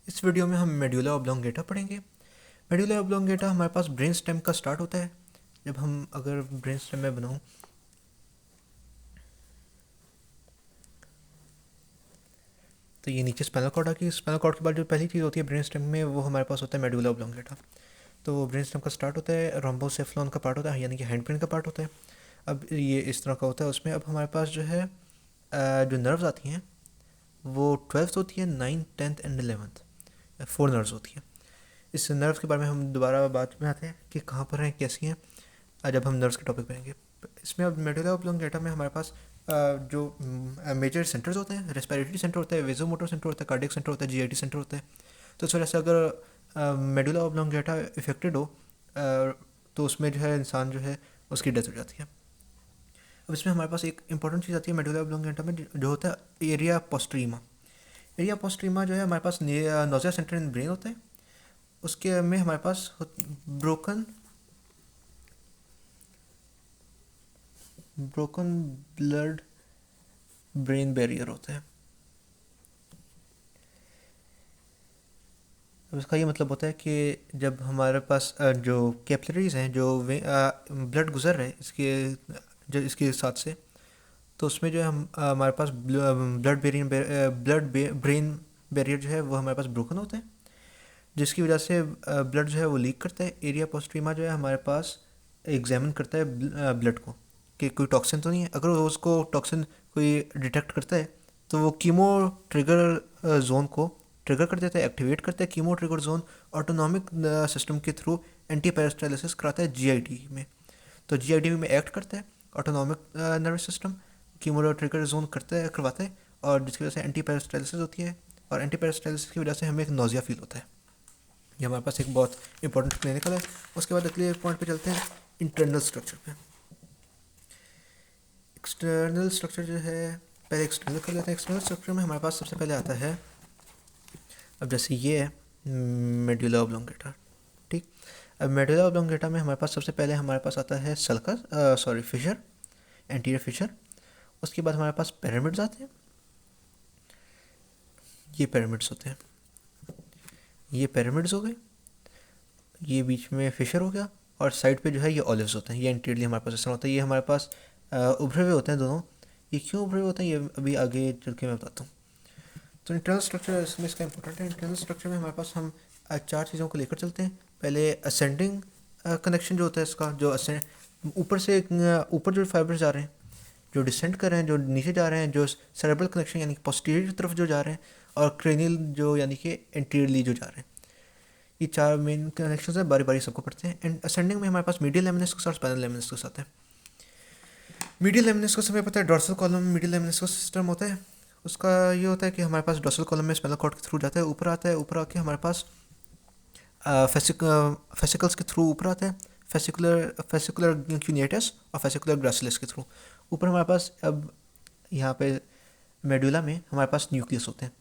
इस वीडियो में हम मेड्यूला ऑब्लोंगेटा पढ़ेंगे। मेड्यूला ऑब्लोंगेटा हमारे पास ब्रेन स्टेम का स्टार्ट होता है। जब हम अगर ब्रेन स्टेम में बनाऊं तो ये नीचे स्पाइनल कॉर्ड आके स्पाइनल कॉर्ड के बाद जो पहली चीज़ होती है ब्रेन स्टेम में वो हमारे पास होता है मेड्यूला ऑब्लोंगेटा। तो ब्रेन स्टेम का स्टार्ट होता है, रोम्बोसेफ्लॉन का पार्ट होता है यानी कि हैंड ब्रेन का पार्ट होता है। अब ये इस तरह का होता है। उसमें अब हमारे पास जो है जो नर्व्स आती हैं वो 12th होती है, 9th 10th and 11th, 4 nerves होती हैं। इस नर्व्स के बारे में हम दोबारा बात में आते हैं कि कहाँ पर हैं, कैसी हैं, जब हम नर्व्स के टॉपिक पे आएंगे। इसमें अब मेडुला ऑब्लोंगेटा में हमारे पास जो मेजर सेंटर्स होते हैं, रेस्पिरेटरी सेंटर होता है, वेजोमोटर सेंटर होता है, कार्डियक सेंटर होता है, जीआईटी सेंटर होता है। तो इस वजह से अगर मेडुला ऑब्लोंगेटा इफेक्टेड हो तो उसमें जो है इंसान जो है उसकी डेथ हो जाती है। अब इसमें हमारे पास एक इंपॉर्टेंट चीज़ आती है मेडुला ऑब्लोंगेटा में जो होता है एरिया पोस्ट्रीमा। एरिया पोस्ट्रीमा जो है हमारे पास नोजिया सेंटर इन ब्रेन होता है। उसके में हमारे पास broken broken blood brain barrier होता है। अब इसका ये मतलब होता है कि जब हमारे पास जो कैपिलरीज हैं, जो ब्लड गुजर रहे हैं जो इसके साथ से, तो उसमें जो है हमारे पास ब्लड ब्रेन बैरियर जो है वो हमारे पास ब्रोकन होता है, जिसकी वजह से ब्लड जो है वो लीक करता है। एरिया पोस्ट्रीमा जो है हमारे पास एग्जामिन करता है ब्लड को कि कोई टॉक्सिन तो नहीं है। अगर वो उसको टॉक्सिन कोई डिटेक्ट करता है तो वो कीमो ट्रिगर जोन को ट्रिगर कर देता है, एक्टिवेट करता है chemo trigger zone. Autonomic system के थ्रू एंटी पेरिस्टाइलिसिस कराता है जीआईडी में। तो जीआईडी में एक्ट करता है autonomic nervous system, chemo trigger zone करवाता है, और जिसकी वजह से एंटी पेरिस्टाइलिसिस होती है। और एंटी पेरिस्टाइलिसिस की वजह से हमें एक नोजिया फील होता है। ये हमारे पास एक बहुत इंपॉर्टेंट क्लिनिकल है। उसके बाद अगले पॉइंट पे चलते हैं, इंटरनल स्ट्रक्चर पे। एक्सटर्नल स्ट्रक्चर जो है, पहले एक्सटर्नल कर लेते हैं। एक्सटर्नल स्ट्रक्चर में हमारे पास सबसे पहले आता है, अब जैसे ये है मेडुला ऑब्लोंगेटा, ठीक। अब मेडुला ऑब्लोंगेटा में हमारे पास सबसे पहले हमारे पास आता है फिशर, एंटीरियर फिशर। उसके बाद हमारे पास पिरामिड्स आते हैं, ये पिरामिड्स होते हैं, ये पिरामिड्स हो गए, ये बीच में फिशर हो गया, और साइड पे जो है ये ऑलिव्स होते हैं। ये एंटीरियरली हमारे पास इस तरह होता है। ये हमारे पास उभरे हुए होते हैं दोनों। ये क्यों उभरे हुए होते हैं ये अभी आगे चल के मैं बताता हूँ। तो इंटरनल स्ट्रक्चर इसमें इसका इंपॉर्टेंट है। इंटरनल स्ट्रक्चर में हमारे पास हम 4 चीज़ों को लेकर चलते हैं। पहले असेंडिंग कनेक्शन जो होता है इसका, जो ऊपर से ऊपर जो फाइबर्स जा रहे हैं, जो डिसेंड कर रहे हैं, जो नीचे जा रहे हैं, जो सेरेब्रल कनेक्शन यानी कि पोस्टीरियर तरफ जो जा रहे हैं, और क्रेनियल जो यानी कि एंटीरियरली जो जा रहे हैं। ये 4 मेन कनेक्शन है, बारी बारी सबको पढ़ते हैं। एंड असेंडिंग में हमारे पास मीडियल लेमिनिस्कस और स्पाइनल लेमिनिस्कस आता है। मीडियल लेमिनिस्कस हमें पता है डोर्सल कॉलम में मीडियल लेमिनिस्कस सिस्टम होता है। उसका ये होता है कि हमारे पास डोर्सल कॉलम में स्पाइनल कॉर्ड के थ्रू जाता है, ऊपर आता है, ऊपर आके हमारे पास फेसिकल्स के थ्रू ऊपर आता है, फेसिकुलर क्यूनियटस और फेसिकुलर ग्रासिलस के थ्रू ऊपर हमारे पास। अब यहाँ पे मेडुला में हमारे पास न्यूक्लियस होते हैं,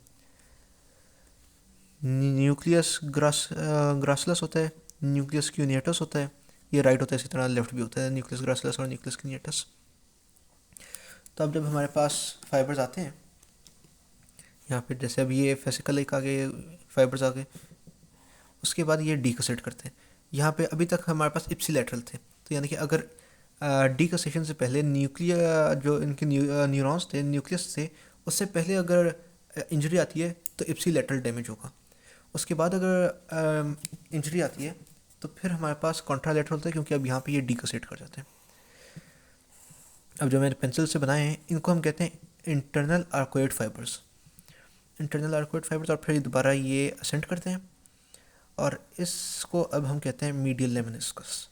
न्यूक्लियस ग्रासिलस होता है, न्यूक्लियस क्यूनियटस होता है। ये राइट होता है, इसी तरह लेफ्ट भी होता है, न्यूक्लियस ग्रासिलस और न्यूक्लियस क्यूनियटस। तो अब जब हमारे पास फाइबर्स आते हैं यहाँ पे, जैसे अब ये फेसिकल एक आगे फाइबर्स आ गए, उसके बाद ये डीकसेट करते हैं। यहाँ पे अभी तक हमारे पास इप्सिलेटरल थे, तो यानी कि अगर डीकसेशन से पहले न्यूक्लियर जो इनके न्यूरॉन्स थे, न्यूक्लियस थे, उससे पहले अगर इंजरी आती है तो इप्सिलेटरल डैमेज होगा। उसके बाद अगर इंजरी आती है तो फिर हमारे पास कॉन्ट्रालेटरल होता है, क्योंकि अब यहाँ पे ये डीकसेट कर जाते हैं। अब जो मैंने पेंसिल से बनाए हैं इनको हम कहते हैं इंटरनल आर्कोइड फाइबर्स। इंटरनल आर्कोइड फाइबर्स, और फिर दोबारा ये असेंड करते हैं, और इसको अब हम कहते हैं मीडियल लेमिनिस्कस।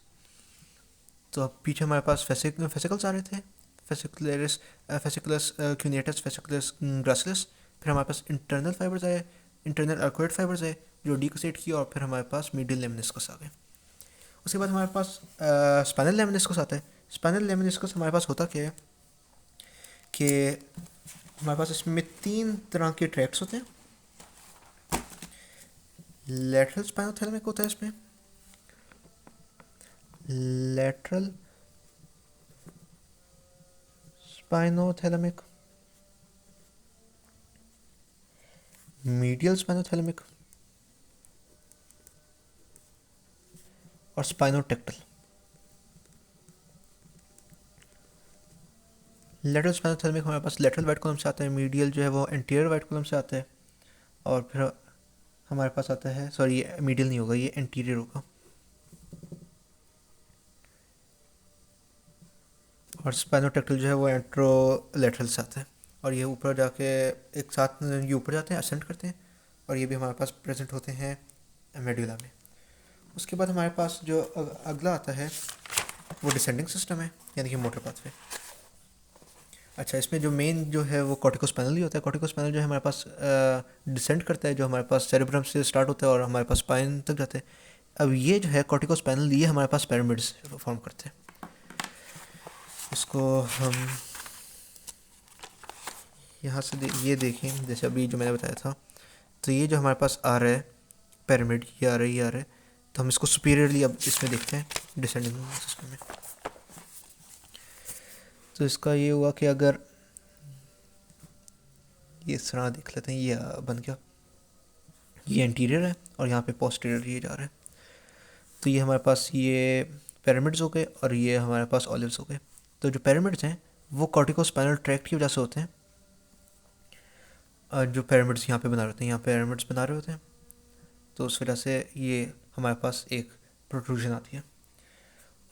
तो अब पीछे हमारे पास फेसिकल्स आ रहे थे, फेसिकुलरिस फेसिकुलस क्यूनेटस, फेसिकुलस ग्रासिलस। फिर हमारे पास इंटरनल फाइबर्स आए, इंटरनल आर्कोइड फाइबर्स आए जो डीकोसेट किया, और फिर हमारे पास मीडियल लेमिनिस्कस आ गए। उसके बाद हमारे पास स्पाइनल लेमिनिस्कस आता है। स्पाइनल लेमिनिस्कस हमारे पास होता क्या है कि हमारे पास इसमें 3 तरह के ट्रैक्ट्स होते हैं। लेटरल स्पाइनोथैलेमिक होता है इसमें, लेटरल स्पाइनोथैलेमिक, मीडियल स्पाइनोथैलेमिक और स्पाइनोटेक्टल। लेटरल स्पाइनोथैलेमिक हमारे पास लेटरल वाइट कॉलम से आता है, मीडियल जो है वो एंटीरियर वाइट कॉलम से आता है, और फिर हमारे पास आता है, सॉरी ये मीडियल नहीं होगा, ये एंटीरियर होगा, और स्पाइनोटेक्टल जो है वो एंट्रोलेटरल से आता है, और ये ऊपर जाके एक साथ ये ऊपर जाते हैं, असेंड करते हैं, और ये भी हमारे पास प्रेजेंट होते हैं मेडुला में। उसके बाद हमारे पास जो अगला आता है वो डिसेंडिंग सिस्टम है, यानी कि मोटर पाथवे। अच्छा, इसमें जो मेन जो है वो कॉर्टिकोस्पाइनल ही होता है। कॉर्टिकोस्पाइनल जो है हमारे पास डिसेंड करता है, जो हमारे पास सेरेब्रम से स्टार्ट होता है और हमारे पास स्पाइन तक जाते हैं। अब ये जो है कॉर्टिकोस्पाइनल, ये हमारे पास पिरामिड्स फॉर्म करते हैं। इसको हम यहाँ से ये देखें, जैसे अभी जो मैंने बताया था, तो ये जो हमारे पास आ रहा है पिरामिड, ये आ रहा है, ये आ रहा है, तो हम इसको सुपीरियरली अब इसमें देखते हैं डिसेंडिंग सिस्टम में। तो इसका ये हुआ कि अगर ये इस तरह देख लेते हैं, ये बन गया, ये एंटीरियर है और यहाँ पे पोस्टीरियर ये जा रहा है, तो ये हमारे पास ये पिरामिड्स हो गए और ये हमारे पास ऑलिव्स हो गए। तो जो पिरामिड्स हैं वो कॉर्टिकोस्पाइनल ट्रैक्ट की वजह से होते हैं, और जो पिरामिड्स यहाँ पे बना रहे होते हैं, यहाँ पिरामिड्स बना रहे होते हैं, तो उस वजह से ये हमारे पास एक प्रोट्रूजन आती है।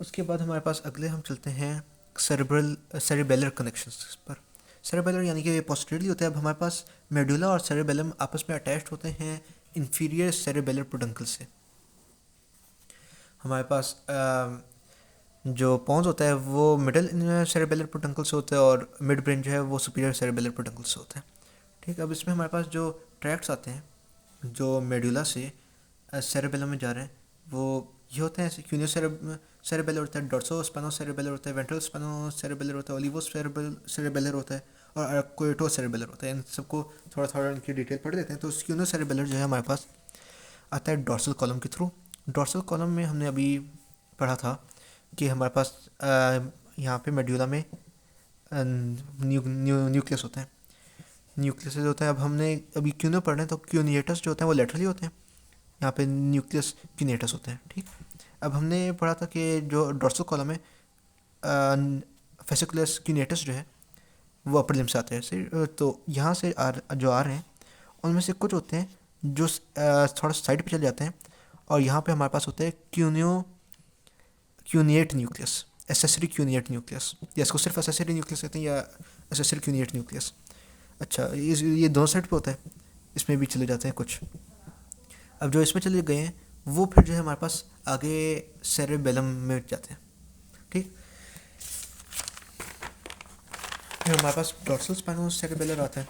उसके बाद हमारे पास अगले हम चलते हैं सेरेबेलर कनेक्शंस पर। सेरेबेलर यानी कि ये पोस्टीरियरली होता है। अब हमारे पास मेडुला और सेरेबेलम आपस में अटैच्ड होते हैं इंफीरियर सेरेबेलर पेडुंकल से। हमारे पास जो पॉन्स होता है वो मिडल सेरेबेलर पेडुंकल से होता है, और मिड ब्रेन जो है वो सुपीरियर सेरेबेलर पेडुंकल से होता है। ठीक, अब इसमें हमारे पास जो ट्रैक्ट्स आते हैं जो मेडुला से सेरेबेलम में जा रहे हैं, वो ये होते हैं क्यूनियो सेरेबेलर होता है, डॉर्सो स्पाइनो सेरेबेलर होता है, वेंट्रल स्पाइनो सेरेबेलर होता है, ओलिवो सेरेबेलर होता है, और अर्कोइटो सेरेबेलर होता है। इन सबको थोड़ा थोड़ा इनकी डिटेल पढ़ लेते हैं। तो क्यूनियो सेरेबेलर जो है हमारे पास आता है डॉर्सल कॉलम के थ्रू। डॉर्सल कॉलम में हमने अभी पढ़ा था कि हमारे पास यहाँ पे मेड्यूला में न्यूक्लियस होता है, न्यूक्लियस होता है। अब हमने अभी क्यूनियो पढ़ रहे हैं, तो क्यूनिएटस जो होते हैं वो लेटरली होते हैं, यहाँ पे न्यूक्लियस क्यूनेटस होते हैं। ठीक, अब हमने पढ़ा था कि जो डॉर्सल कॉलम है फेसिकुलस क्यूनेटस जो है वो अपर लिम्ब से आते हैं। तो यहाँ से जो आ रहे हैं उनमें से कुछ होते हैं जो थोड़ा साइड पे चले जाते हैं, और यहाँ पे हमारे पास होते हैं cuneate nucleus, accessory cuneate nucleus, या इसको सिर्फ एसेसरी न्यूक्लियस कहते हैं, या एसेसरी क्यूनिएट न्यूक्लियस। अच्छा, ये दोनों साइड पे होता है, इसमें भी चले जाते हैं कुछ। अब जो इसमें चले गए हैं वो फिर जो है हमारे पास आगे सेरेबेलम में जाते हैं। ठीक, फिर हमारे पास डॉर्सल स्पाइनो सेरेबेलर आता है,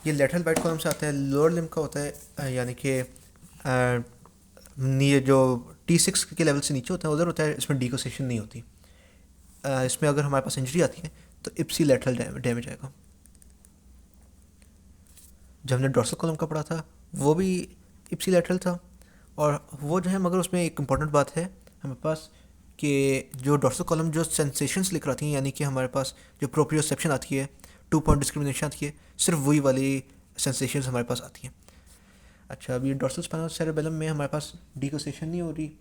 ये लेटरल वाइट कॉलम से आता है, लोअर लिम्ब का होता है, यानी कि ये जो T6 के लेवल से नीचे होता है उधर होता है, इसमें डिकोसेशन नहीं होती। इसमें अगर हमारे पास इंजरी आती है तो इप्सी लेटरल डैमेज आएगा। जब हमने डॉर्सल कॉलम का पढ़ा था वो भी इप्सी लेटरल था, और वो जो है, मगर उसमें एक इम्पॉर्टेंट बात है हमारे पास कि जो डॉर्सल कॉलम जो सेंसेशंस लिख रही हैं, यानी कि हमारे पास जो प्रोप्रियोसेप्शन आती है, 2 पॉइंट डिस्क्रिमिनेशन आती है, सिर्फ वही वाली सेंसेशंस हमारे पास आती हैं। अच्छा, अब ये डॉर्सल स्पाइनल सेरेबेलम में हमारे पास डिकोसेशन नहीं हो रही,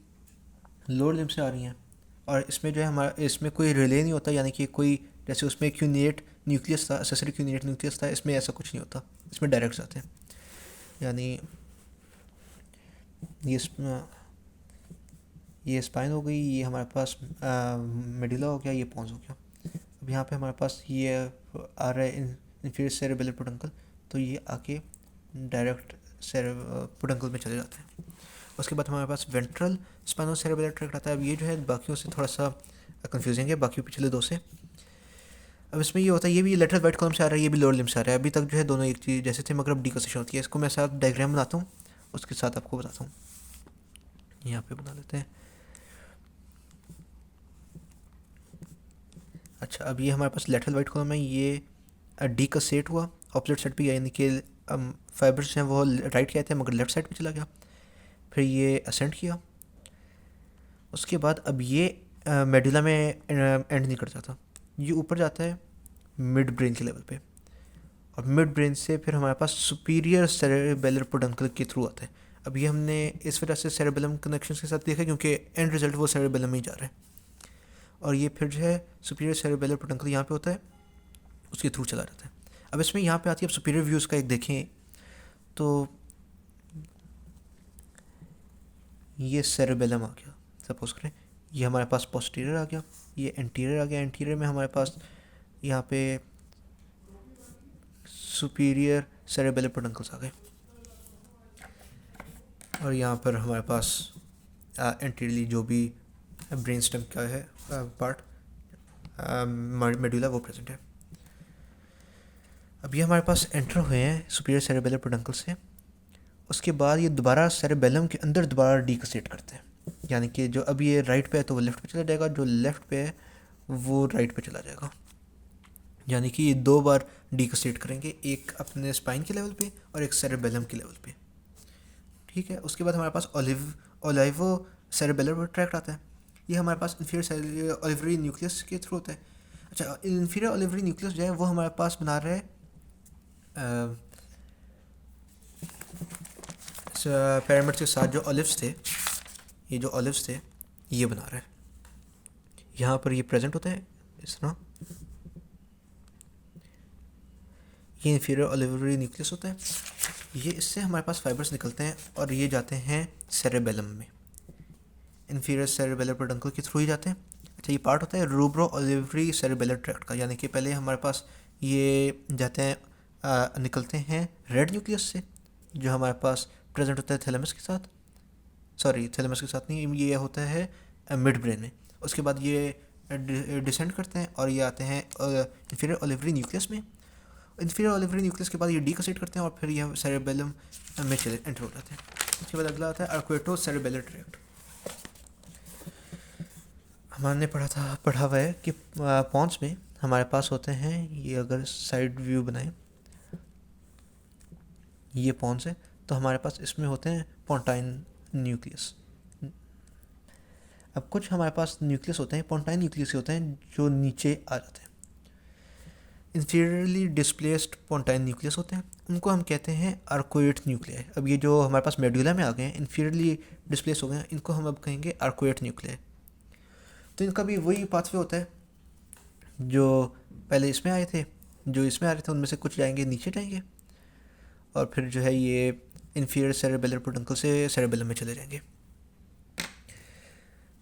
लोअर लिम्ब से आ रही हैं, और इसमें जो है हमारा इसमें कोई रिले नहीं होता, यानी कि कोई जैसे उसमें क्यूनिएट न्यूक्लियस था, एसेसरी क्यूनिएट न्यूक्लियस था, इसमें ऐसा कुछ नहीं होता, इसमें डायरेक्ट आते हैं। यानी ये स्पाइन हो गई, ये हमारे पास मेडुला हो गया, ये पॉन्स हो गया। अब यहाँ पे हमारे पास ये आ रहा है इंफीरियर सेरेबेलर पेडुंकल, तो ये आके डायरेक्ट पेडुंकल में चले जाते हैं। उसके बाद हमारे पास वेंट्रल स्पाइनो सेरेबेलर ट्रैक्ट आता है। अब ये जो है बाकियों से थोड़ा सा कंफ्यूजिंग है, बाकी पिछले दो से। अब इसमें ये होता है, ये भी लेटरल वाइट कॉलम से आ रहा है, ये भी लोअर लिम्ब से आ रहा है। अभी तक जो है दोनों एक चीज़ जैसे थे, मगर अब डिकोसेशन होती है। इसको मैं साथ डायग्राम बनाता हूँ, उसके साथ आपको बताता हूँ। यहाँ पे बना लेते हैं। अच्छा, अब ये हमारे पास लेटरल वाइट कॉलम है, ये डिकोसेट हुआ ऑपोजिट साइड पे, यानी कि फाइबर्स हैं वो राइट के आए थे मगर लेफ्ट साइड पे चला गया, फिर ये असेंड किया। उसके बाद अब ये मेडुला में एंड नहीं कर जाता, ये ऊपर जाता है मिड ब्रेन के लेवल पे, और मिड ब्रेन से फिर हमारे पास सुपीरियर सेरेबेलर पेडुंकल के थ्रू आता है। अब ये हमने इस वजह से सेरेबेलम कनेक्शन के साथ देखा क्योंकि एंड रिजल्ट वो सेरेबेलम में ही जा रहा है। और ये फिर जो है सुपीरियर सेरेबेलर पेडुंकल यहाँ पे होता है, उसके थ्रू चला जाता है। अब इसमें यहाँ पे आती है, अब सुपीरियर व्यूज़ का एक देखें तो ये सेरेबेलम आ गया, सपोज करें ये हमारे पास पोस्टीरियर आ गया, ये एंटीरियर आ गया। एंटीरियर में हमारे पास यहाँ पे सुपीरियर सेरेबेलर पेडुंकल्स आ गए, और यहाँ पर हमारे पास एंटीरियरली जो भी ब्रेन स्टेम का है पार्ट मेडुला वो प्रेजेंट है। अब ये हमारे पास एंटर हुए हैं सुपीरियर सेरेबेलर पेडुंकल से, उसके बाद ये दोबारा सेरेबेलम के अंदर दोबारा डीकसेट करते हैं, यानी कि जो अब ये राइट पे है तो वो लेफ़्ट पे चला जाएगा, जो लेफ़्ट पे है वो राइट पे चला जाएगा, यानी कि ये 2 बार डीकसेट करेंगे, एक अपने स्पाइन के लेवल पे और एक सेरेबेलम के लेवल पे। ठीक है, उसके बाद हमारे पास ओलाइवो सेरेबेलर ट्रैक्ट आता है, ये हमारे पास इन्फीरियर ओलिवरी न्यूक्लियस के थ्रू होता है। अच्छा, इन्फीरियर ओलिवरी न्यूक्लियस जो है वो हमारे पास बना रहा है पिरामिड के साथ जो ऑलिव्स थे, ये जो ऑलिव्स थे ये बना रहा है, यहाँ पर ये प्रेजेंट होता है इस तरह, ये इन्फीरियर ओलिवरी न्यूक्लियस होता है, ये इससे हमारे पास फाइबर्स निकलते हैं और ये जाते हैं सेरेबेलम में, इन्फीरियर सेरेबेलर पेडुंकल के थ्रू ही जाते हैं। अच्छा, ये पार्ट होता है रूब्रो ओलिवरी सेरेबेलर ट्रैक्ट का, यानी कि पहले हमारे पास ये जाते हैं निकलते हैं रेड न्यूक्लियस से, जो हमारे पास प्रेजेंट होता है थैलेमस के साथ, सॉरी थैलेमस के साथ नहीं, ये होता है मिड ब्रेन में। उसके बाद ये डिसेंड करते हैं और ये आते हैं इन्फीरियर ओलिवरी न्यूक्लियस में, इन्फीरियर ओलिवरी न्यूक्लियस के बाद ये डीकसेट करते हैं और फिर ये सेरेबेलम में चले एंटर हो जाते हैं। उसके बाद अगला आता है आर्क्वेटो सेरेबेलर ट्रैक्ट। हमने पढ़ा हुआ है कि पॉन्स में हमारे पास होते हैं, ये अगर साइड व्यू बनाएं, ये पॉन्स है तो हमारे पास इसमें होते हैं पोंटाइन न्यूक्लियस। अब कुछ हमारे पास न्यूक्लियस होते हैं, पोंटाइन न्यूक्लियस होते हैं जो नीचे आ जाते हैं, इंफीरियरली डिस्प्लेस्ड पोंटाइन न्यूक्लियस होते हैं, उनको हम कहते हैं आर्कोएट न्यूक्लियाई। अब ये जो हमारे पास मेडुला में आ गए हैं, इंफीरियरली डिस्प्लेस हो गए हैं, इनको हम अब कहेंगे आर्कोएट न्यूक्लियाई। तो इनका भी वही पाथवे होता है जो पहले इसमें आए थे, जो इसमें आ रहे थे उनमें से कुछ जाएंगे नीचे जाएंगे और फिर जो है ये इन्फीरियर सेरेबेलर पेडुंकल से सेरेबेलम में चले जाएंगे।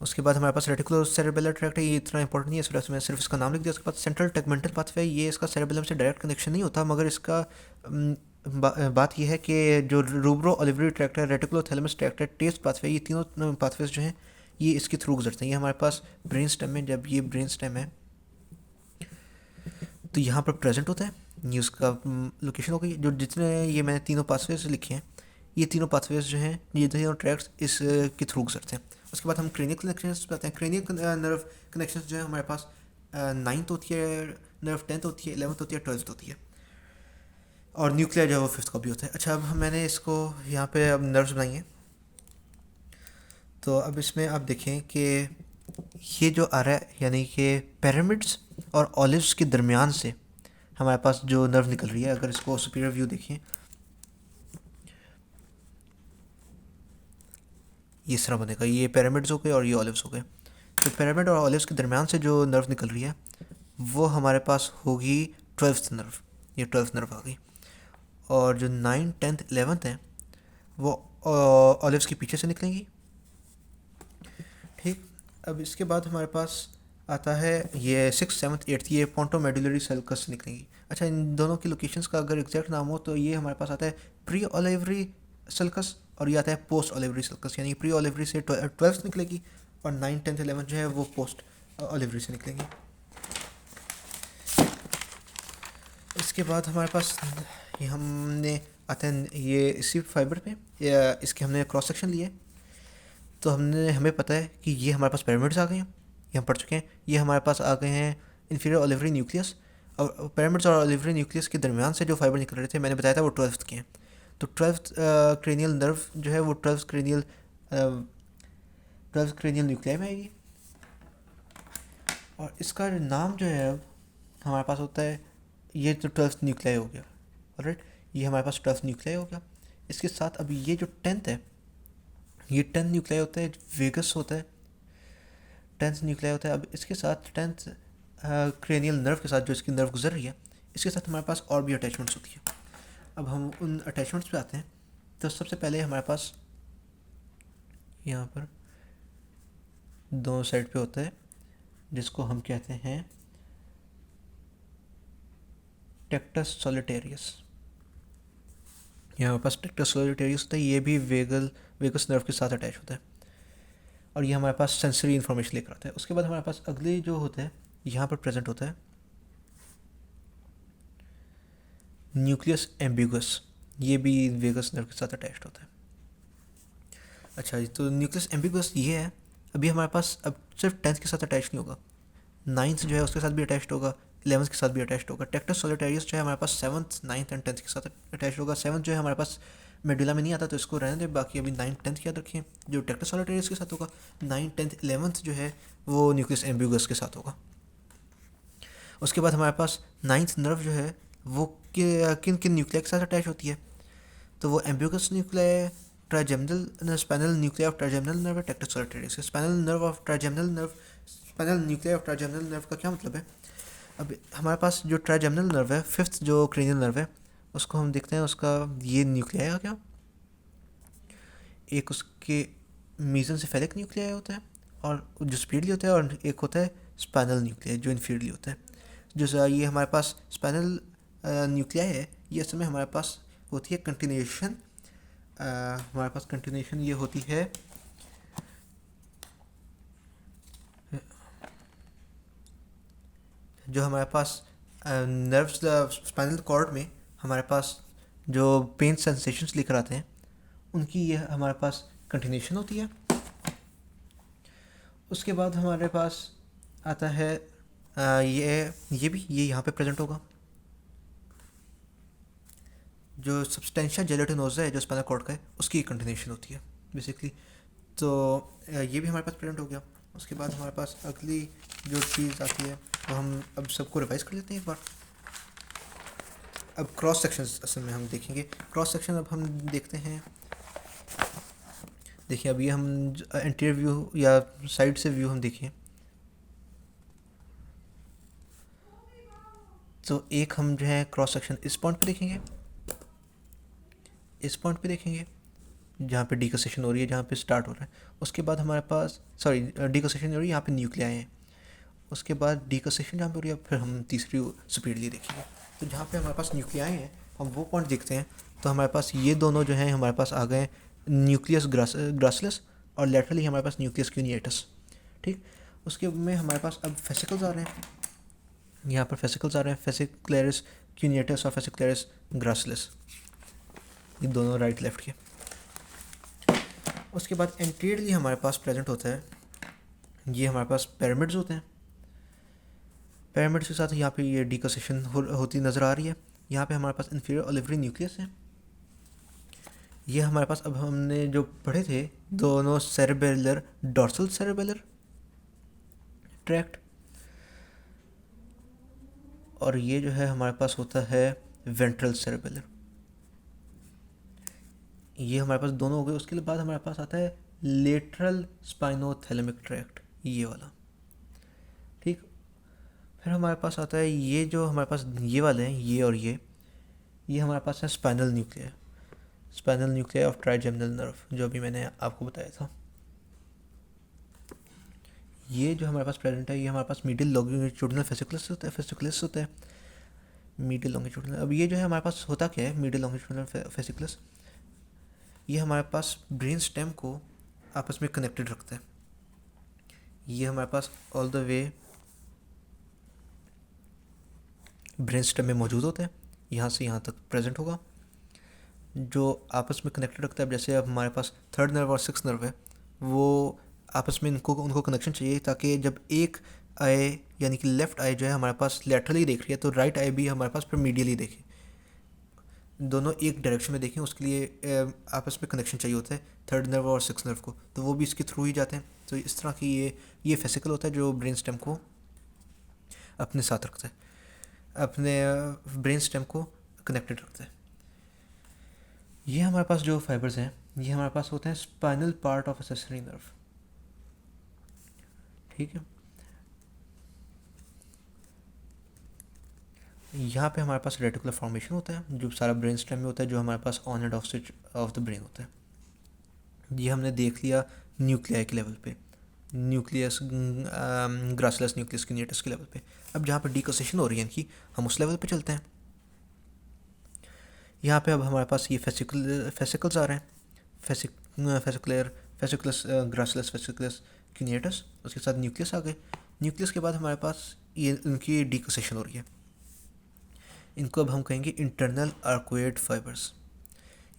उसके बाद हमारे पास रेटिकुलर सेरेबेलर ट्रैक्ट है, ये इतना इंपॉर्टेंट नहीं है, इस वजह से मैंने सिर्फ इसका नाम लिख दिया। उसके बाद सेंट्रल टेगमेंटल पाथवे, ये इसका सेरेबेलम से डायरेक्ट कनेक्शन नहीं होता, मगर इसका बात यह है कि जो रूब्रो ओलिवरी ट्रैक्ट है, रेटिकुलर थैलेमस ट्रैक्ट है, टेस्ट पाथवे, ये तीनों पाथवेज जो हैं ये इसके थ्रू गुजरते हैं। ये हमारे पास ब्रेन स्टेम में, जब ये ब्रेन स्टेम है तो यहाँ पर प्रेजेंट होता है, ये उसका लोकेशन हो गई। जो जितने ये मैंने तीनों पाथवेज लिखे हैं, ये तीनों पाथवेज जो हैं, ये तीनों ट्रैक्ट्स इस के थ्रू गुजरते हैं। उसके बाद हम क्रेनियल कनेक्शंस पे आते हैं। क्रेनियल नर्व कनेक्शंस जो है हमारे पास 9th होती है नर्व, 10th होती है, 11th होती है, 12th होती है, और न्यूक्लियर जो है वो 5th का भी होता है। अच्छा, अब मैंने इसको यहाँ पे अब नर्व्स बनाई हैं, तो अब इसमें आप देखें कि ये जो आ रहा है, यानी कि पिरामिड्स और ऑलिव्स के दरमियान से हमारे पास जो नर्व निकल रही है, अगर इसको सुपीरियर व्यू देखें, ये इस तरह बनेगा, ये पिरामिड्स हो गए और ये ऑलिव्स हो गए। तो पिरामिड और ऑलिव्स के दरमियान से जो नर्व निकल रही है वो हमारे पास होगी 12th नर्व, ये 12th नर्व आ गई। और जो 9, 10th, 11th है वो ऑलिव्स के पीछे से निकलेंगी। ठीक, अब इसके बाद हमारे पास आता है ये 6th, 7th, 8th, ये पोंटोमेडुलरी सल्कस से निकलेंगी। अच्छा, इन दोनों की लोकेशंस का अगर एग्जैक्ट नाम हो तो ये हमारे पास आता है प्री ओलिवरी सल्कस और ये आता है पोस्ट ओलिवरी सल्कस, यानी प्री ओलिवरी से 12th निकलेगी और 9, 10th, 11th जो है वो पोस्ट ओलिवरी से निकलेंगी। इसके बाद हमारे पास ये हमने आते हैं ये इसी फाइबर पे, इसके हमने क्रॉस सेक्शन लिए, तो हमें पता है कि ये हमारे पास पिरामिड्स आ गए हैं, ये हम पढ़ चुके हैं। ये हमारे पास आ गए हैं इन्फीरियर ओलिवरी न्यूक्लियस, और पिरामिड्स और ओलिवरी न्यूक्लियस के दरमियान से जो फाइबर निकल रहे थे मैंने बताया था वो 12th के हैं। तो 12th क्रेनियल नर्व जो है वो 12th क्रेनियल न्यूक्लियाई में आएगी, और इसका नाम जो है अब हमारे पास होता है, ये तो 12th न्यूक्लियाई हो गया, ऑलराइट, ये हमारे पास 12th न्यूक्लियाई हो गया। इसके साथ अभी ये जो 10th है ये 10 न्यूक्लियाई होता है, वेगस होता है, 10th न्यूक्लियाई होता है। अब इसके साथ 10th क्रेनियल नर्व के साथ जो इसकी नर्व गुजर रही है, इसके साथ हमारे पास और भी अटैचमेंट्स होती है। अब हम उन अटैचमेंट्स पे आते हैं। तो सबसे पहले हमारे पास यहाँ पर दोनों साइड पे होता है जिसको हम कहते हैं टेक्टस सोलिटेरियस। यहाँ पास टेक्टस सोलिटेरियस होता है, ये भी वेगस नर्व के साथ अटैच होता है और ये हमारे पास सेंसरी इन्फॉर्मेशन लेकर आता है। उसके बाद हमारे पास अगले जो होता है यहाँ पर प्रेजेंट होता है न्यूक्लियस एम्बिगस, ये भी वेगस नर्व के साथ अटैच्ड होता है। अच्छा जी, तो न्यूक्लियस एम्बिगस ये है। अभी हमारे पास अब सिर्फ 10th के साथ अटैच नहीं होगा, 9th जो है उसके साथ भी अटैच्ड होगा, 11th के साथ भी अटैच्ड होगा। टेक्टस सोलिटेरियस जो है हमारे पास 7th 9th एंड 10th के साथ अटैच्ड होगा। 7th जो है हमारे पास मेडुला में नहीं आता तो इसको रहने दे, बाकी अभी 9th 10th याद रखिए जो टेक्टस सोलिटेरियस के साथ होगा। 9th 10th 11th जो है वो न्यूक्लियस एम्बिगस के साथ होगा। उसके बाद हमारे पास 9th नर्व जो है वो किन किन न्यूक्लिया के साथ अटैच होती है, तो वो ambiguous nuclei, trigeminal spinal nuclei of trigeminal nerve, tractus solitarius. Spinal nerve of trigeminal nerve, spinal nuclei of trigeminal nerve का क्या मतलब है? अब हमारे पास जो ट्राइजेमिनल नर्व है, 5th जो क्रेनियल नर्व है, उसको हम देखते हैं उसका ये न्यूक्लिया है क्या। एक उसके मीजनसेफेलिक न्यूक्लिया होता है और जो स्पीडली होता है, और एक होता है स्पाइनल न्यूक्लिया जो इनफीडली होता है। जो ये हमारे पास स्पाइनल न्यूक्लिया है, ये असल में हमारे पास होती है कंटिन्यूएशन, हमारे पास कंटिन्यूएशन ये होती है जो हमारे पास नर्व्स स्पाइनल कॉर्ड में हमारे पास जो पेन सेंसेशंस लेकर आते हैं उनकी ये हमारे पास कंटिन्यूएशन होती है। उसके बाद हमारे पास आता है ये यहाँ पे प्रेजेंट होगा जो सब्सटेंशिया जेलेटिनोसा है जो स्पाइनल कॉर्ड का है, उसकी कंटिन्यूएशन होती है बेसिकली। तो ये भी हमारे पास प्रेजेंट हो गया। उसके बाद हमारे पास अगली जो चीज़ आती है तो हम अब सबको रिवाइज कर लेते हैं एक बार। अब क्रॉस सेक्शन असल में हम देखेंगे। क्रॉस सेक्शन अब हम देखते हैं, देखिए अब ये हम इंटीरियर व्यू या साइड से व्यू हम देखिए तो एक हम जो है क्रॉस सेक्शन इस पॉइंट पे देखेंगे, इस पॉइंट पे देखेंगे जहाँ पे डीकसेशन हो रही है, जहाँ पे स्टार्ट हो रहा है। उसके बाद हमारे पास डीकसेशन हो रही है यहाँ पे न्यूक्लियाई हैं। उसके बाद डीकसेशन जहाँ पे हो रही है फिर हम तीसरी स्पीडली देखेंगे। तो जहाँ पे हमारे पास न्यूक्लियाई हैं हम वो पॉइंट देखते हैं, तो हमारे पास ये दोनों जो हैं हमारे पास आ गए न्यूक्लियस ग्रासिलस और लेटरली हमारे पास न्यूक्लियस क्यूनिएटस। ठीक, उसके में हमारे पास अब फेसिकल्स आ रहे हैं, यहाँ पर फेसिकल्स आ रहे हैं, फेसिकुलरिस क्यूनिएटस और फेसिकुलरिस ग्रासिलस, ये दोनों राइट लेफ्ट के। उसके बाद एंटीरियरली हमारे पास प्रेजेंट होता है, ये हमारे पास पिरामिड्स होते हैं। पिरामिड्स के साथ यहाँ पे ये डीकसेशन होती नज़र आ रही है। यहाँ पे हमारे पास इंफीरियर ओलिवरी न्यूक्लियस है। ये हमारे पास अब हमने जो पढ़े थे दोनों सेरेबेलर डॉर्सल सेरेबेलर ट्रैक्ट, और ये जो है हमारे पास होता है वेंट्रल सेरेबेलर। ये हमारे पास दोनों हो गए। उसके बाद हमारे पास आता है लेटरल स्पाइनोथैलेमिक ट्रैक्ट, ये वाला। ठीक, फिर हमारे पास आता है ये जो हमारे पास ये वाले हैं, ये और ये हमारे पास है spinal nuclei, spinal nuclei of trigeminal nerve जो अभी मैंने आपको बताया था। ये जो हमारे पास प्रेजेंट है ये हमारे पास मीडियल लॉन्गिट्यूडिनल फेसिकुलस होता है, मीडियल लॉन्गिट्यूडिनल। अब ये जो है हमारे पास होता क्या है मीडियल लॉन्गिट्यूडिनल फेसिकुलस, ये हमारे पास ब्रेन स्टेम को आपस में कनेक्टेड रखता है। ये हमारे पास all the way brain stem में मौजूद होता है, यहाँ से यहाँ तक प्रेजेंट होगा, जो आपस में कनेक्टेड रखता है। अब जैसे अब हमारे पास 3rd नर्व और 6th नर्व है, वो आपस में उनको कनेक्शन चाहिए ताकि जब एक आए यानी कि लेफ़्ट आई जो है हमारे पास लेटरली देख रही है तो राइट आई भी हमारे पास फिर मीडियली देखे, दोनों एक डायरेक्शन में देखें। उसके लिए आपस में कनेक्शन चाहिए होता है 3rd नर्व और 6th नर्व को, तो वो भी इसके थ्रू ही जाते हैं। तो इस तरह की ये फेसिकल होता है जो ब्रेन स्टेम को अपने साथ रखता है, अपने ब्रेन स्टेम को कनेक्टेड रखता है। ये हमारे पास जो फाइबर्स हैं ये हमारे पास होते हैं spinal part of accessory nerve, ठीक है। यहाँ पे हमारे पास रेटिकुलर फॉर्मेशन होता है जो सारा ब्रेन स्टेम में होता है, जो हमारे pass on end off switch off the brain होता है। ये हमने देख लिया न्यूक्लियाई के लेवल पे, न्यूक्लियस ग्रासिलस न्यूक्लियस क्यूनेटस के लेवल पे। अब जहाँ पर डीकोसेशन हो रही है इनकी, हम उस लेवल पे चलते हैं। यहाँ पे अब हमारे पास ये फेसिकल्स आ रहे हैं, फेसिकुलस ग्रासिलस फेसिकुलस क्यूनेटस, उसके साथ न्यूक्लियस आ गए। न्यूक्लियस के बाद हमारे पास ये इनकी डीकोसेशन हो रही है। इनको अब हम कहेंगे इंटरनल आर्कोइड फाइबर्स।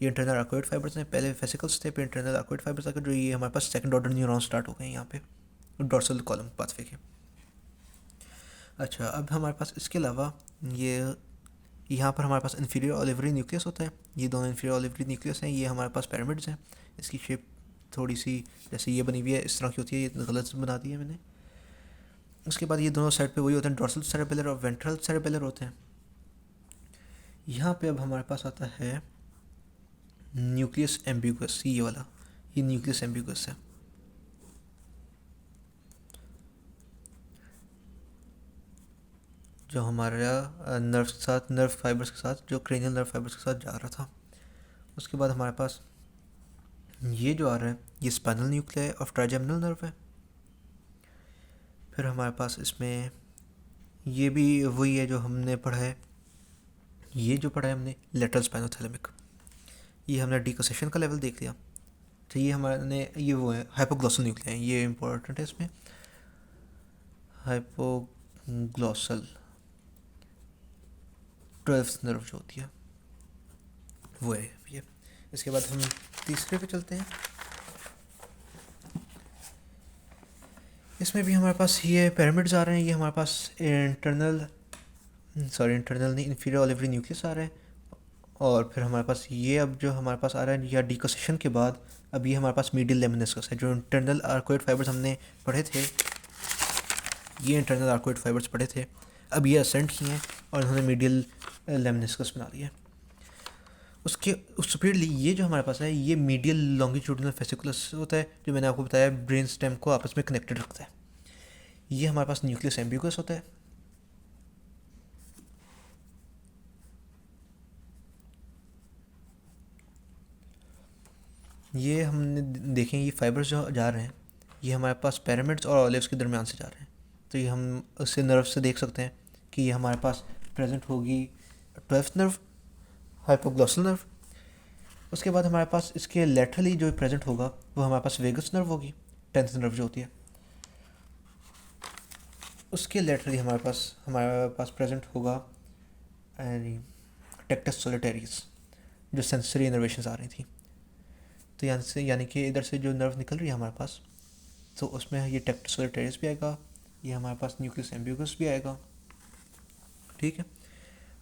ये इंटरनल आर्कोइड फाइबर्स हैं, पहले फेसिकल्स थे, फिर इंटरनल आर्कोइड फाइबर्स आकर जो ये हमारे पास सेकंड ऑर्डर न्यूरॉन स्टार्ट हो गए हैं यहाँ पे डोर्सल कॉलम पाथवे के। अच्छा, अब हमारे पास इसके अलावा ये यहाँ पर हमारे पास इन्फीरियर ओलिवरी न्यूक्लियस होता है। ये दोनों इन्फीरियर ओलिवरी न्यूक्लियस हैं, ये हमारे पास पिरामिड्स हैं। इसकी शेप थोड़ी सी जैसे ये बनी हुई है इस तरह की होती है, ये गलत बना दी है मैंने। उसके बाद ये दोनों साइड पे वही होते हैं, डोर्सल सेरेबेलर और वेंट्रल सेरेबेलर होते हैं। यहाँ पे अब हमारे पास आता है न्यूक्लियस एम्बिगुअस, ये वाला, ये न्यूक्लियस एम्बिगुअस है। जो हमारा नर्व के साथ, नर्व फाइबर्स के साथ, जो क्रेनियल नर्व फाइबर्स के साथ जा रहा था। उसके बाद हमारे पास ये जो आ रहा है ये spinal nuclei of trigeminal nerve है। फिर हमारे पास इसमें ये भी वही है जो हमने पढ़ा है, ये जो पढ़ा है हमने लेटरल स्पाइनोथैलेमिक। ये हमने डीकोसेशन का लेवल देख लिया। तो ये हमारे ये वो है हाइपोग्लॉसल न्यूक्लियाई, ये इंपॉर्टेंट है इसमें, हाइपोग्लॉसल 12th नर्व जो होती है वो है ये। इसके बाद हम तीसरे पे चलते हैं। इसमें भी हमारे पास ये पिरामिड्स आ रहे हैं, ये हमारे पास इंटरनल नहीं, इंफीरियर ओलिवरी न्यूक्लियस आ रहे हैं। और फिर हमारे पास ये अब जो हमारे पास आ रहा है या डीकोसेशन के बाद अब ये हमारे पास मीडियल लेमिनिस्कस है। जो इंटरनल आर्कोइड फाइबर्स हमने पढ़े थे, ये इंटरनल आर्कोइड फाइबर्स पढ़े थे, अब ये असेंट किए हैं और इन्होंने मीडियल लेमिनिस्कस बना लिया। उसके सुपीरियरली ये जो हमारे पास है ये मीडियल लॉन्गिट्यूडिनल फेसिकुलस होता है, जो मैंने आपको बताया ब्रेन स्टेम को आपस में कनेक्टेड रखता है। ये हमारे पास न्यूक्लियस एम्बिगुअस होता है। ये हमने देखें ये फाइबर्स जो जा रहे हैं ये हमारे पास पिरामिड्स और ओलिव्स के दरमियान से जा रहे हैं। तो ये हम उससे नर्व से देख सकते हैं कि ये हमारे पास प्रेजेंट होगी 12th नर्व, हाइपोग्लॉसल नर्व। उसके बाद हमारे पास इसके लेटरली जो प्रेजेंट होगा वो हमारे पास वेगस नर्व होगी, 10th नर्व जो होती है। उसके लेटरली हमारे पास प्रेजेंट होगा टेक्टस सोलिटेरियस, जो सेंसरी इनर्वेशंस आ रही थी। तो यहाँ से यानी कि इधर से जो नर्व निकल रही है हमारे पास, तो उसमें ये टेक्टस सोलिटेरियस भी आएगा, ये हमारे पास न्यूक्लियस एम्बिगुअस भी आएगा, ठीक है।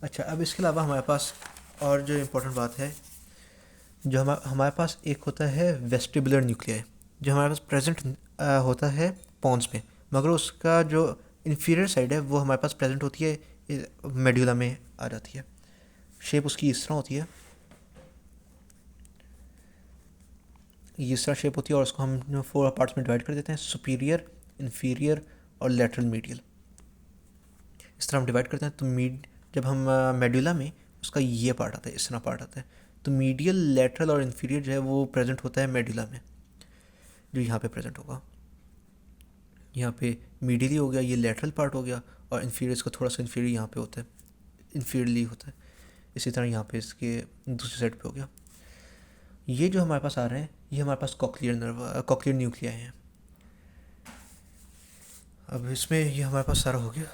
अच्छा, अब इसके अलावा हमारे पास और जो इम्पोर्टेंट बात है, जो हमारे पास एक होता है वेस्टिबुलर न्यूक्लियाई, जो हमारे पास प्रेजेंट होता है पॉन्स में, मगर उसका जो इन्फीरियर साइड है वो हमारे पास प्रेजेंट होती है मेडुला में आ जाती है। शेप उसकी इस तरह होती है, इस तरह शेप होती है, और उसको हम 4 पार्ट्स में डिवाइड कर देते हैं, सुपीरियर, इन्फीरियर और लेटरल मीडियल। इस तरह हम डिवाइड करते हैं। तो जब हम मेडुला में उसका ये पार्ट आता है, इस तरह पार्ट आता है, तो मीडियल, लेटरल और इन्फीरियर जो है वो प्रेजेंट होता है मेडुला में, जो यहाँ पे प्रेजेंट होगा। यहाँ पे मीडियली हो गया, ये लेटरल पार्ट हो गया, और इन्फीरियर इसका थोड़ा सा इन्फीरियर यहाँ पे होता है, इन्फीरियरली होता है। इसी तरह यहाँ पे इसके दूसरी साइड पे हो गया। ये जो हमारे पास आ रहे हैं ये हमारे पास कॉक्लियर न्यूक्लियाई हैं। अब इसमें ये हमारे पास सारा हो गया।